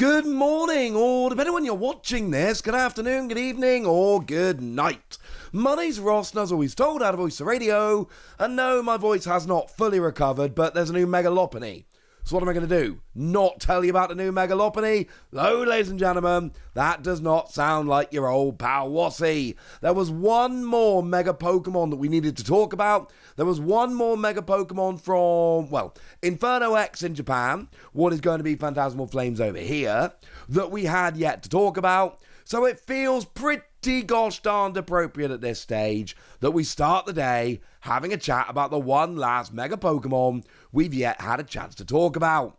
Good morning, or depending on when you're watching this, good afternoon, good evening, or good night. My name's Ross, and as always told, out of Voice of Radio, and no, my voice has not fully recovered, but there's a new Megalopony. So what am I going to do? Not tell you about the new Megalopony? No, ladies and gentlemen, that does not sound like your old pal Wassy. There was one more Mega Pokemon that we needed to talk about. There was one more Mega Pokemon from, well, Inferno X in Japan, what is going to be Phantasmal Flames over here, that we had yet to talk about. So it feels pretty gosh darned appropriate at this stage that we start the day having a chat about the one last Mega Pokemon we've yet had a chance to talk about.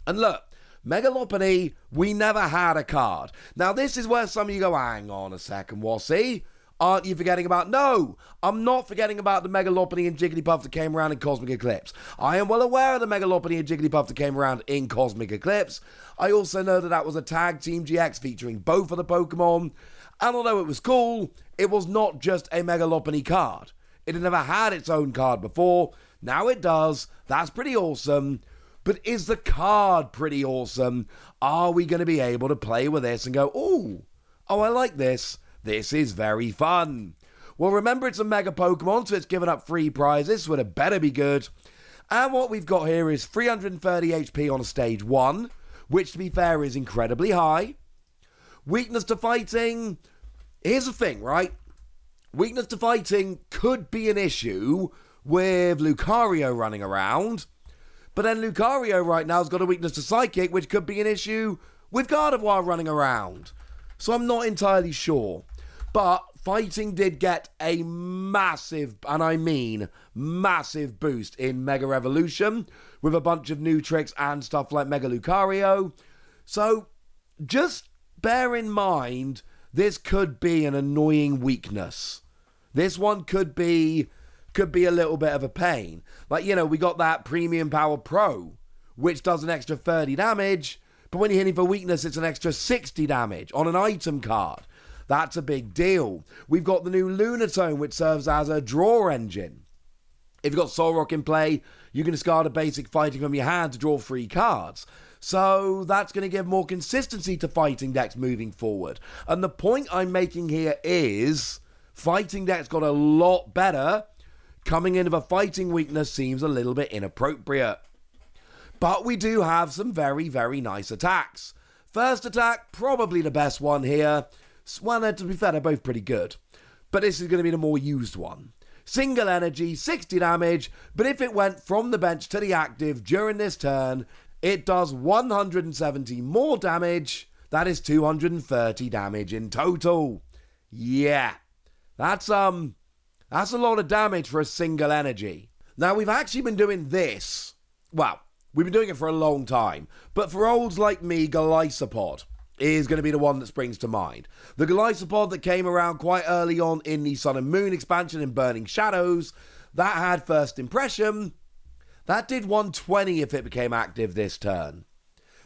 And look, Megalopony, we never had a card. Now this is where some of you go, hang on a second, Wassy. Aren't you forgetting about... No, I'm not forgetting about the Megalopony and Jigglypuff that came around in Cosmic Eclipse. I am well aware of the Megalopony and Jigglypuff that came around in Cosmic Eclipse. I also know that that was a Tag Team GX featuring both of the Pokemon. And although it was cool, it was not just a Megalopony card. It had never had its own card before. Now it does. That's pretty awesome. But is the card pretty awesome? Are we going to be able to play with this and go, oh, I like this. This is very fun. Well, remember, it's a Mega Pokemon, so it's given up free prizes, so it better be good. And what we've got here is 330 HP on a stage 1, which, to be fair, is incredibly high. Weakness to fighting. Here's the thing, right? Weakness to fighting could be an issue with Lucario running around. But then Lucario right now has got a weakness to Psychic, which could be an issue with Gardevoir running around. So I'm not entirely sure. But fighting did get a massive, and I mean massive boost in Mega Evolution with a bunch of new tricks and stuff like Mega Lucario. So just bear in mind, this could be an annoying weakness. This one could be a little bit of a pain. Like, you know, we got that Premium Power Pro, which does an extra 30 damage, but when you're hitting for weakness, it's an extra 60 damage on an item card. That's a big deal. We've got the new Lunatone, which serves as a draw engine. If you've got Solrock in play, you can discard a basic fighting from your hand to draw 3 cards. So that's going to give more consistency to fighting decks moving forward. And the point I'm making here is fighting decks got a lot better. Coming in with a fighting weakness seems a little bit inappropriate. But we do have some very, very nice attacks. First attack, probably the best one here. Well, to be fair, they're both pretty good. But this is going to be the more used one. Single energy, 60 damage, but if it went from the bench to the active during this turn, it does 170 more damage. That is 230 damage in total. Yeah, that's a lot of damage for a single energy. Now, we've actually been doing this. Well, we've been doing it for a long time. But for olds like me, Golisopod is going to be the one that springs to mind. The Golisopod that came around quite early on in the Sun and Moon expansion in Burning Shadows, that had first impression. That did 120 if it became active this turn.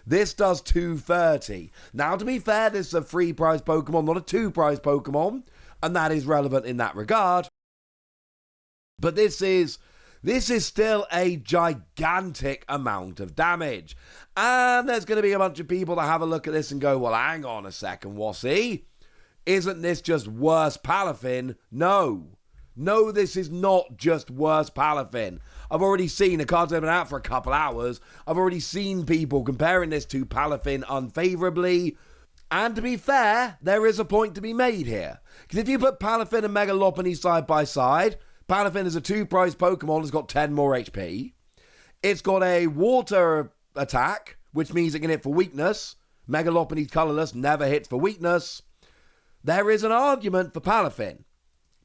This does 230. Now, to be fair, this is a free prize Pokemon, not a 2-prize Pokemon, and that is relevant in that regard. But this is still a gigantic amount of damage. And there's going to be a bunch of people that have a look at this and go, well, hang on a second, Wassy. Isn't this just worse Palifin? No, this is not just worse Palifin. I've already seen, the card's been out for a couple hours, I've already seen people comparing this to Palifin unfavorably. And to be fair, there is a point to be made here. Because if you put Palifin and Megalopony side by side, Palifin is a 2-prize Pokemon, it's got 10 more HP. It's got a water attack, which means it can hit for weakness. Megalopony's colorless, never hits for weakness. There is an argument for Palifin.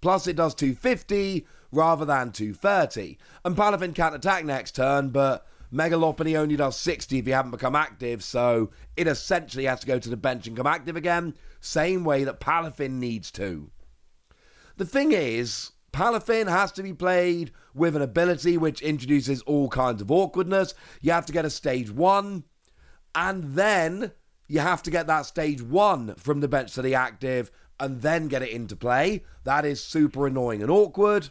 Plus it does 250 rather than 230. And Palifin can't attack next turn, but Megalopony only does 60 if you haven't become active, so it essentially has to go to the bench and come active again, same way that Palifin needs to. The thing is, Palifin has to be played with an ability which introduces all kinds of awkwardness. You have to get a stage 1, and then you have to get that stage 1 from the bench to the active, and then get it into play. That is super annoying and awkward.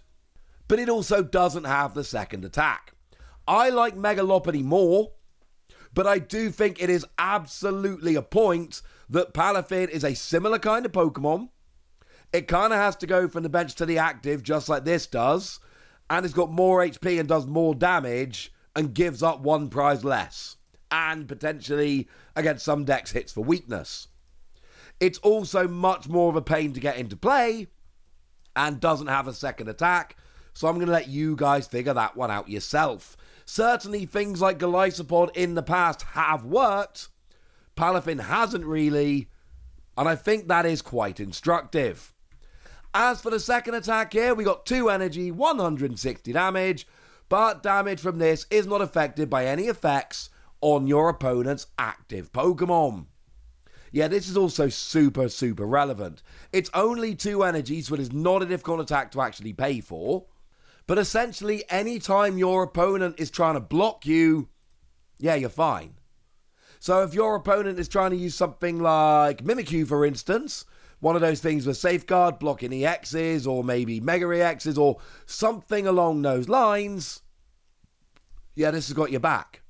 But it also doesn't have the second attack. I like Megalopony more, But I do think it is absolutely a point that Palifin is a similar kind of Pokemon. It kind of has to go from the bench to the active, just like this does. And it's got more HP and does more damage and gives up one prize less. And potentially, against some decks, hits for weakness. It's also much more of a pain to get into play and doesn't have a second attack. So I'm going to let you guys figure that one out yourself. Certainly things like Golisopod in the past have worked. Palifin hasn't really. And I think that is quite instructive. As for the second attack here, we got 2 energy, 160 damage. But damage from this is not affected by any effects on your opponent's active Pokemon. Yeah, this is also super, super relevant. It's only 2 energy, so it is not a difficult attack to actually pay for. But essentially, anytime your opponent is trying to block you, yeah, you're fine. So if your opponent is trying to use something like Mimikyu, for instance, one of those things with Safeguard, blocking EXs, or maybe Mega EXs, or something along those lines, yeah, this has got your back.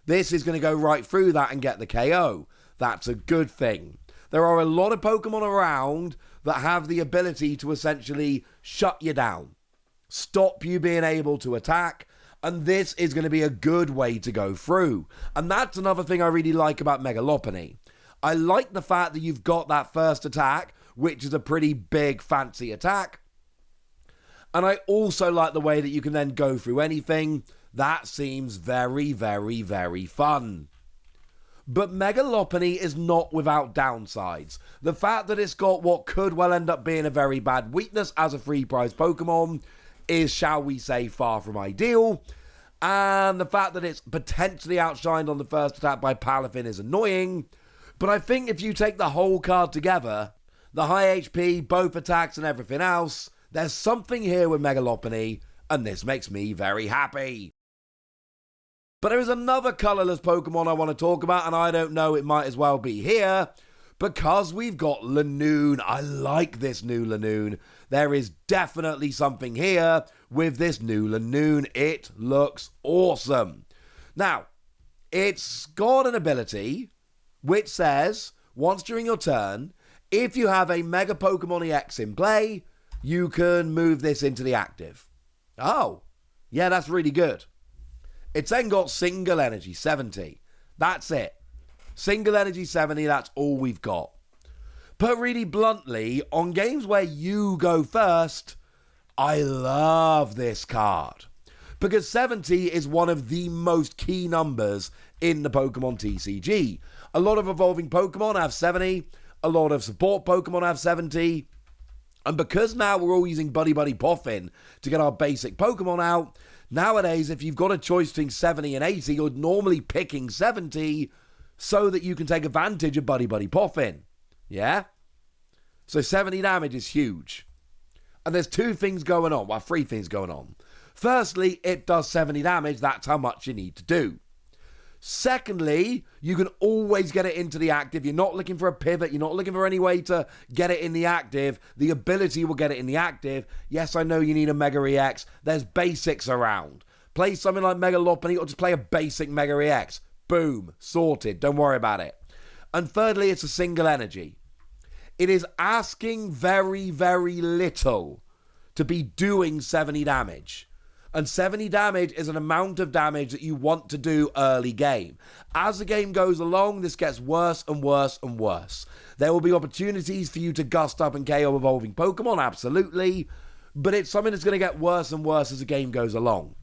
This is going to go right through that and get the KO. That's a good thing. There are a lot of Pokemon around that have the ability to essentially shut you down, stop you being able to attack, and this is going to be a good way to go through. And that's another thing I really like about Megalopony. I like the fact that you've got that first attack, which is a pretty big, fancy attack. And I also like the way that you can then go through anything. That seems very, very, very fun. But Megalopony is not without downsides. The fact that it's got what could well end up being a very bad weakness as a free prize Pokemon is, shall we say, far from ideal. And the fact that it's potentially outshined on the first attack by Palifin is annoying. But I think if you take the whole card together, the high HP, both attacks and everything else, there's something here with Megalopony, and this makes me very happy. But there is another colourless Pokemon I want to talk about, and I don't know, it might as well be here, because we've got Linoone. I like this new Linoone. There is definitely something here with this new Linoone. It looks awesome. Now, it's got an ability which says, once during your turn, if you have a Mega Pokemon EX in play, you can move this into the active. Oh, yeah, that's really good. It's then got single energy, 70. That's it. Single energy, 70, that's all we've got. But really bluntly, on games where you go first, I love this card. Because 70 is one of the most key numbers in the Pokemon TCG. A lot of evolving Pokemon have 70. A lot of support Pokemon have 70. And because now we're all using Buddy Poffin to get our basic Pokemon out, nowadays, if you've got a choice between 70 and 80, you're normally picking 70 so that you can take advantage of Buddy Poffin. Yeah? So 70 damage is huge. And there's 3 things going on. Firstly, it does 70 damage. That's how much you need to do. Secondly, you can always get it into the active. You're not looking for a pivot. You're not looking for any way to get it in the active. The ability will get it in the active. Yes, I know you need a Mega EX. There's basics around. Play something like Megalopony or just play a basic Mega EX. Boom. Sorted. Don't worry about it. And thirdly, it's a single energy. It is asking very, very little to be doing 70 damage. And 70 damage is an amount of damage that you want to do early game. As the game goes along, this gets worse and worse and worse. There will be opportunities for you to gust up and KO evolving Pokemon, absolutely. But it's something that's going to get worse and worse as the game goes along.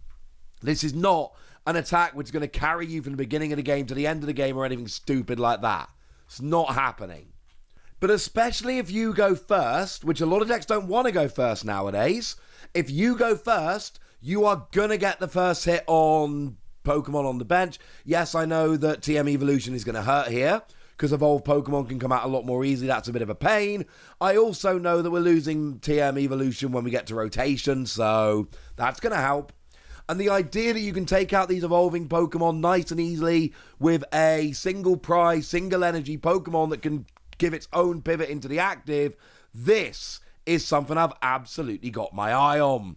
This is not an attack which is going to carry you from the beginning of the game to the end of the game or anything stupid like that. It's not happening. But especially if you go first, which a lot of decks don't want to go first nowadays, if you go first, you are going to get the first hit on Pokemon on the bench. Yes, I know that TM Evolution is going to hurt here, because evolved Pokemon can come out a lot more easily. That's a bit of a pain. I also know that we're losing TM Evolution when we get to rotation, so that's going to help. And the idea that you can take out these evolving Pokemon nice and easily with a single prize, single energy Pokemon that can give its own pivot into the active, this is something I've absolutely got my eye on.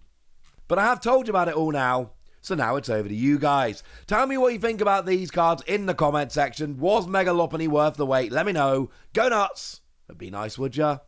But I have told you about it all now, So now it's over to you guys. Tell me what you think about these cards in the comment section. Was Megalopony worth the wait? Let me know. Go nuts. That'd be nice, would ya?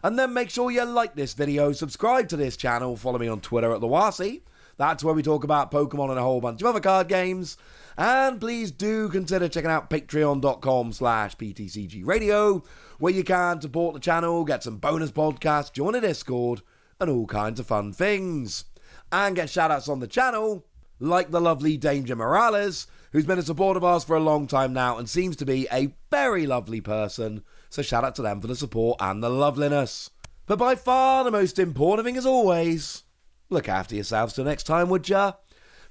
And then make sure you like this video, subscribe to this channel, follow me on Twitter at @LeWasi. That's where we talk about Pokemon and a whole bunch of other card games. And please do consider checking out patreon.com/PTCG Radio, where you can support the channel, get some bonus podcasts, join a Discord, and all kinds of fun things. And get shoutouts on the channel, like the lovely Danger Morales, who's been a supporter of ours for a long time now and seems to be a very lovely person. So shout out to them for the support and the loveliness. But by far the most important thing, as always, look after yourselves till next time, would ya?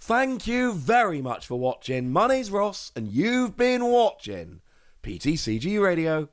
Thank you very much for watching. My name's Ross, and you've been watching PTCG Radio.